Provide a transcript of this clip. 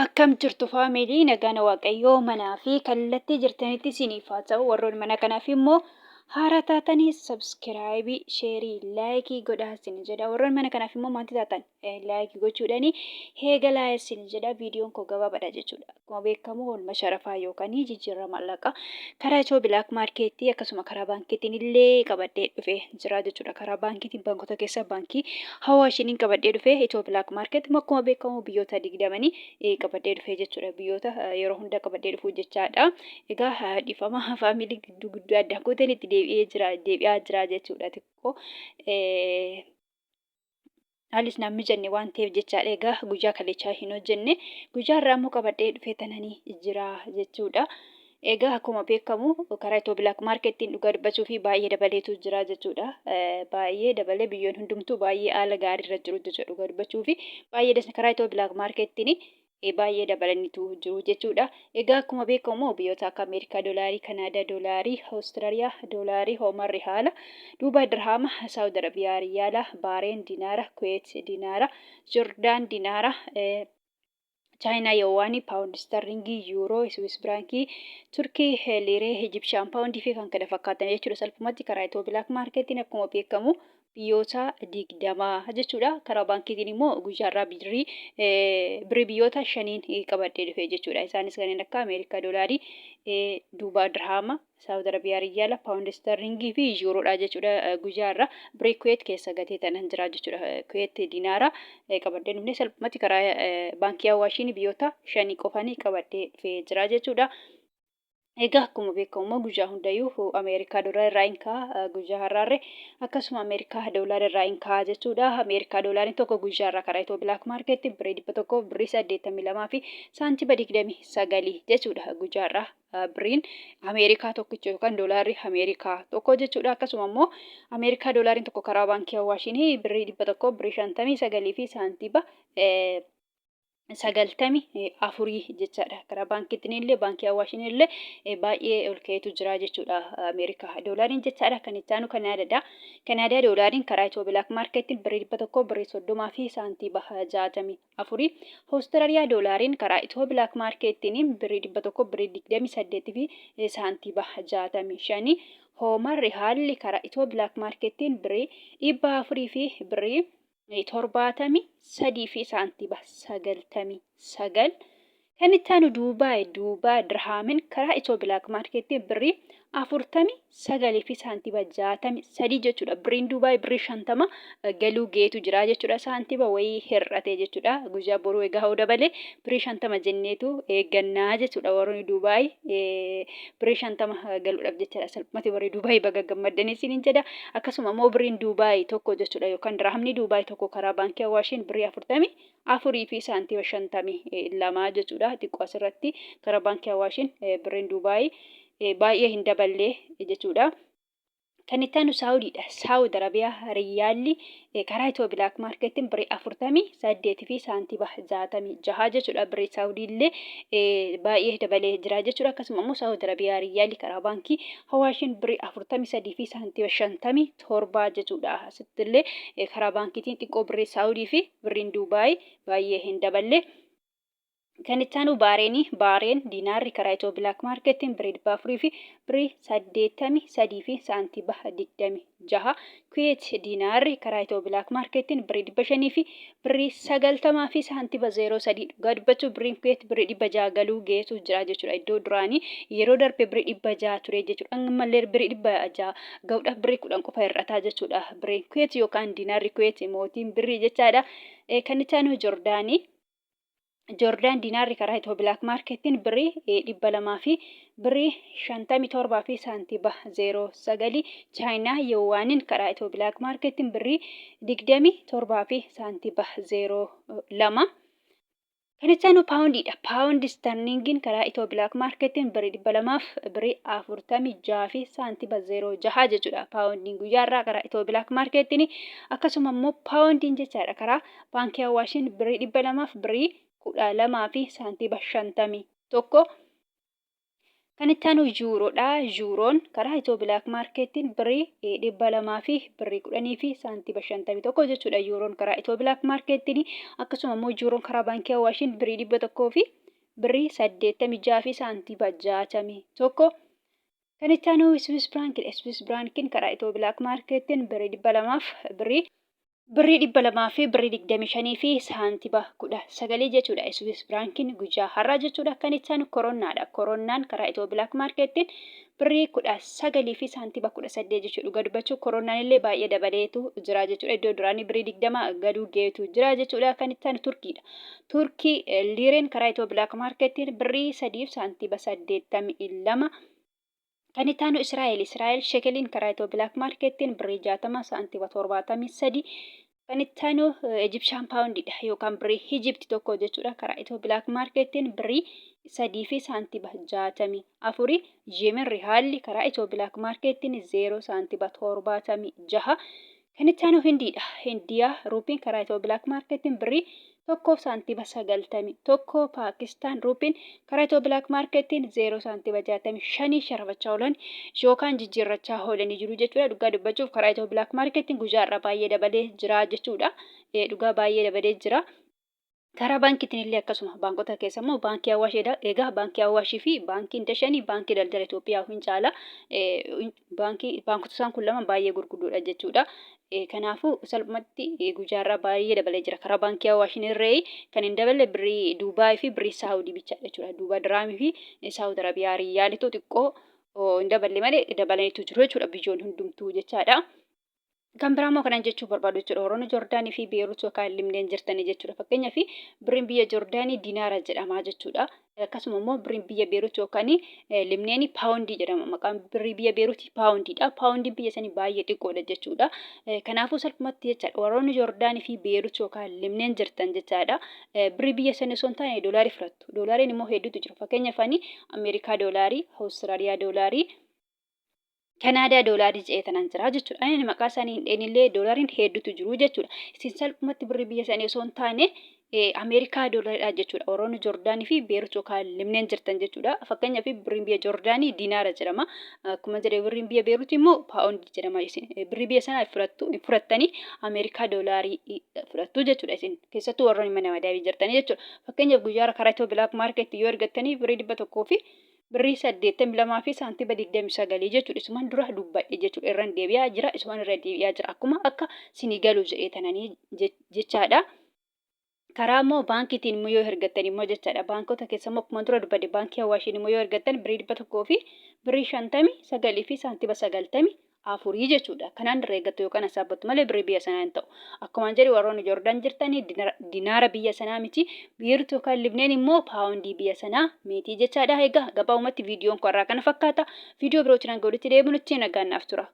Akkam jirtu faamilii nagaan waaqayyoo manaa fi kallattii jirtanitti isiniif haa ta'u. Warroonni mana kanaaf immoo haaraa taatanii sabskiraayibii, sheerii, laayikii godhaa isin jedha. Warroonni mana kanaaf immoo maanti taatan laayikii gochuudhaani eegalaa isin jedha. Viidiyoon koo gabaabaadha jechuudha. Akkuma beekamu oolmaa sharafaa yookaan jijjiirama maallaqaa karaa Itiyoo Bilaak Maarkeettii akkasuma karaa baankiitiin illee qabadhee dhufee jira jechuudha. Karaa baankiitiin baankota keessaa baankii Hawaashiniin qabadhee dhufee Itiyoo Bilaak Maarkeettii akkuma beekamu biyyoota 20 qabadhee dhufee jechuudha. Biyyoota yeroo hunda qabadhee dhufuu jechaadha. Egaa dhiifama faamilii gidduu adda gooteen itti deebi'aa jira jechuudha. Xiqqoo haalis naan mijanne waan ta'eef jechaadha. Egaa guyyaa kaleechaa hin hojjenne guyyaa irraa immoo qabadhee dhufee tananii jira jechuudha. Egaa akkuma beekamu karaa Itiyoo Bilaak Maarkeettiin dhugaa dubbachuu fi baay'ee dabaleetu jira jechuudha. Baay'ee dabalee biyyoon hundumtuu baay'ee haala gaariirra jiru jechuudha dhugaa dubbachuu fi baay'ee karaa Itiyoo Bilaak Maarkeettiin baay'ee dabalaniitu jiru jechuudha. Egaa akkuma beekamu biyyoota akka Ameerikaa doolaarii, Kanaadaa doolaarii, Awustiraaliyaa doolaarii, Hoomarri haala, Duubaay dirhaama, Saawud Arabiyaa riyaala, Baareen dinaara, Kuweet dinaara, Joordaan dinaara, Chaayinaa Yowaanii, Paawundi Starlingii, Yuuroo, Swiss Birankii, Turkii Liiree, Ijipshaan Paawundii fi kan kana fakkaatan jechuudha. Salphumatti karaa Itiyoo Bilaak Maarkeettiin akkuma beekamu biyyoota 20 jechuudha. Karaa baankiitiin immoo guyyaarraa birrii biyyoota 5 qabadhee dhufee jechuudha. Isaanis kanneen akka Ameerikaa doolaarii, Duubaa dirhaama, Saawud Arabiyaa riyaala, Paawundi Starlingii fi Yuuroodha jechuudha. Guyyaarraa birrii Kuweet keessa gatee tanan jira jechuudha. Kuweet dinaara qabadhee dhufne salphumatti karaa baankii Hawaashiin biyyoota 5 qofanii qabadhee dhufee jira jechuudha. Egaa akkuma beekamu guyyaa hundayyuu Ameerikaa doolaara irraa hin ka'a guyyaa har'aarree akkasuma Ameerikaa doolaara irraa hin ka'a jechuudha. Ameerikaa doolaariin tokko guyyaa irraa karaa Itiyoo Bilaak Maarkeettii birrii 100 birrii 82 fi saantiba 29 jechuudha. Guyyaa irraa birriin Ameerikaa tokkicha yookaan doolaarri Ameerikaa tokko jechuudha. Akkasuma immoo Ameerikaa doolaariin tokko karaa baankii Hawaashiin birrii 100 birrii 59 fi saantiba 94 jechaadha. Karaa baankiitiin illee baankii Hawaashiin illee baay'ee ol ka'eetu jira jechuudha. Ameerikaa doolaariin jechaadha. Kan itti aanu Kanaadaadha. Kanaadaa doolaariin karaa Itiyoo Bilaak Maarkeettiin birrii 100 birrii 30 fi saantiba 64. Awustiraaliyaa doolaariin karaa Itiyoo Bilaak Maarkeettiin birrii 100 birrii 28 fi saantiba 65. Hoomarri haalli karaa Itiyoo Bilaak Maarkeettiin birrii 400 fi birrii 73 fi saantiba 99. Kan itti aanu Duubaay dirhaamin karaa Itiyoo Bilaak Maarkeettiin birrii 49 fi saantiba 63 jechuudha. Birriin Duubaay birrii 50 galuu geetu jira jechuudha. Saantiba wayii hir'ate jechuudha. Guyyaa boruu egaa hoo dabalee birrii 50 jenneetu eeggannaa jechuudha. Warroonni Duubaay birrii 50 galuudhaaf jechuudha. Salphumatti warri Duubaay baga gammaddanii isiniin jedha. Akkasuma immoo birriin Duubaay tokko jechuudha yookaan dirhamni Duubaay tokko karaa baankii Hawaashiin birrii 44 fi saantiba 52 jechuudha. Xiqqoo asirratti karaa baankii Hawaashiin birriin Duubaay baay'ee hin daballee jechuudha. Kan itti aanu Saawudiidha. Saawud Arabiyaa riyaalli karaa Itiyoo Bilaak Maarkeettiin birrii 48 fi saantiba 66 jechuudha. Birrii Saawudii illee baay'ee dabalee jira jechuudha. Akkasuma immoo Saawud Arabiyaa riyaalli karaa baankii Hawaashiin birrii 43 fi saantiba 57 jechuudha. Asitti illee karaa baankiitiin xiqqoo birrii Saawudii fi birriin Duubaay baay'ee hin daballee. Kan itti aanu Baareen dinaarri karaa Itiyoo Bilaak Maarkeettiin birrii 400 fi birrii 83 fi saantiba 26. Kuweet dinaarri karaa Itiyoo Bilaak Maarkeettiin birrii 500 fi birrii 90 fi saantiba 03. Dhugaa dubbachuu birriin Kuweet birrii 600 galuu geetu jira jechuudha. Iddoo duraanii yeroo darbe birrii 600 ture jechuudha. Ammallee birrii 600 ga'uudhaaf birrii 10 qofa hir'ataa jechuudha. Birriin Kuweet yookaan dinaarri Kuweet mootiin birrii jechaadha. Kan itti aanu Joordaan dinaarri karaa Itiyoo Bilaak Maarkeettiin birrii 200 fi birrii 57 fi saantiba 09. Chaayinaa Yowaaniin karaa Itiyoo Bilaak Maarkeettiin birrii 27 fi saantiba 02. Kan itti aanu Paawundiidha. Paawundi Starlingiin karaa Itiyoo Bilaak Maarkeettiin birrii 200 fi birrii 46 fi saantiba 06 jechuudha. Paawundiin guyyaarraa karaa Itiyoo Bilaak Maarkeettiin akkasuma immoo paawundiin jechaadha karaa baankii Hawaashiin birrii 200 fi birrii 12 fi saantiba 51. Kan itti aanu yuuroodha. Yuuroon karaa Itiyoo bilaak maarkeettiin birrii 200 fi birrii 10 fi saantiima 51 jechuudha. Yuuroon karaa Itiyoo bilaak maarkeettiin akkasuma immoo yuuroon karaa baankii Awaashiin birrii 100 fi birrii 86 fi saantiima 61. Kan itti aanu Swiss Franc. Swiss Franc'n karaa Itiyoo bilaak maarkeettiin birrii 200 fi birrii 200 fi birrii 25 fi saantiima 19 jechuudha. Swiss Franc'n guyyaa har'aa jechuudha. Kan itti aanu koronnaadha. Koronnaan karaa Itiyoo bilaak maarkeettiin birrii 19 fi saantiima 18 jechuudha. Dhugaa dubbachuu koronnaan illee baay'ee dabaleetu jira jechuudha. Iddoo duraanii birrii 20 gadi geetu jira jechuudha. Kan itti aanu Turkiidha. Turkii liireen karaa Itiyoo bilaak maarkeettiin birrii 3 fi saantiima 82. Kan itti aanu Israa'el shekeliin karaa Itiyoo bilaak maarkeettiin birrii 60 saantiima 73. Kan itti aanu Egyptian poundidha yookaan birrii Egypt tokko jechuudha. Karaa Itiyoo bilaak maarkeettiin birrii 3 fi saantiima 64. Yemen rihaalli karaa Itiyoo bilaak maarkeettiin 0 saantiima 76. Kan itti aanu Hindiidha. Hindiyaa ruupiin karaa Itiyoo bilaak maarkeettiin birrii 1 saantiima 91. Paakistaan ruupiin karaa Itiyoo bilaak maarkeettiin 0 saantiima 65 sharafachaa oolan yookaan jijjiirrachaa oolanii jiru jechuudha. Dhugaa dubbachuuf karaa Itiyoo bilaak maarkeettiin guyyaa irraa baay'ee dabalee jira jechuudha. Dhugaa baay'ee dabalee jira. Karaa baankiitiin illee akkasuma baankota keessa immoo baankii Awaashiidha. Egaa baankii Awaashii fi baankii Dashaanii baankii daldala Itoophiyaa hin caala. Baankota isaan kun lama baay'ee gurguddoodha jechuudha. Kanaafuu salphumatti guyyaarraa baay'ee dabalee jira. Karaa baankii Awaashiin irree kan hin daballe birrii Duubaay fi birrii Saawudii bichaadha jechuudha. Duubaa diraamii fi Saawud Arabiyaa riyaalitu xiqqoo hin daballe malee dabalaniitu jiru jechuudha. Biyyoon hundumtuu jechaadha. Kan biraa immoo kanan jechuu barbaadu jechuudha. Waraana Joordaanii fi Beerut yookaan Libneen jirtanii jechuudha. Fakkeenyaaf birriin biyya Joordaanii diinaara jedhama jechuudha. Akkasuma immoo birriin biyya Beerut yookaan Libneen paawundii jedhama. Maqaan birrii biyya Beerut paawundiidha. Paawundiin biyya sanii baay'ee xiqqoodha jechuudha. Kanaafuu salphumatti jechaadha. Waraana Joordaanii fi Beerut yookaan Libneen jirtan jechaadha. Birrii biyya sanii osoo hin taane doolaarii fudhattu. Doolaariin immoo hedduutu jira. Fakkeenyaaf Ameerikaa doolaarii, Awustiraaliyaa doolaarii, Kanaadaa doolaarii jedhaman jira jechuudha. Ani maqaa isaanii illee doolaariin hedduutu jiru jechuudha. Isin salphumatti birrii biyya sanii osoo hin taane Ameerikaa doolaariidha jechuudha. Waraana Joordaanii fi Beerut yookaan Libneen jirtan jechuudha. Fakkeenyaaf birriin biyya Joordaanii diinaara jedhama. Akkuma jedhee birriin biyya Beerut immoo paawundii jedhama. Birrii biyya sanaa fudhattanii Ameerikaa doolaarii fudhattu jechuudha. Isin keessattuu warroonni mana madabii jirtanii jechuudha. Fakkeenyaaf guyyaa karaa Itiyoo bilaak maarkeetti yoo argattanii birrii 100 fi birrii 82 fi saantiima 29 jechuudha. Isumaan dura dubbadhe jechuudha. Irra deebi'aa jira. Isumaan irra deebi'aa jira. Akkuma akka sinii galu jedheetananii jechaadha. Karaa immoo baankiitiin immoo yoo argattan immoo jechaadha. Baankota keessa immoo akkuma dura dubbadhe baankii Awaashiin immoo yoo argattan birrii 100 fi birrii 59 fi saantiima 94 jechuudha. Kanaan irra eeggattu yookaan asaabattu malee birrii biyya sanaa hin ta'u. Akkuma jedhe warroonni Joordaan jirtanii diinaara biyya sanaa miti. Beerut yookaan Libneen immoo paawundii biyya sanaa miti jechaadha. Egaa gabaabumatti viidiyoon kun irraa kana fakkaata. Viidiyoo birootiin hanga walitti deebinutti nagaan naaf tura.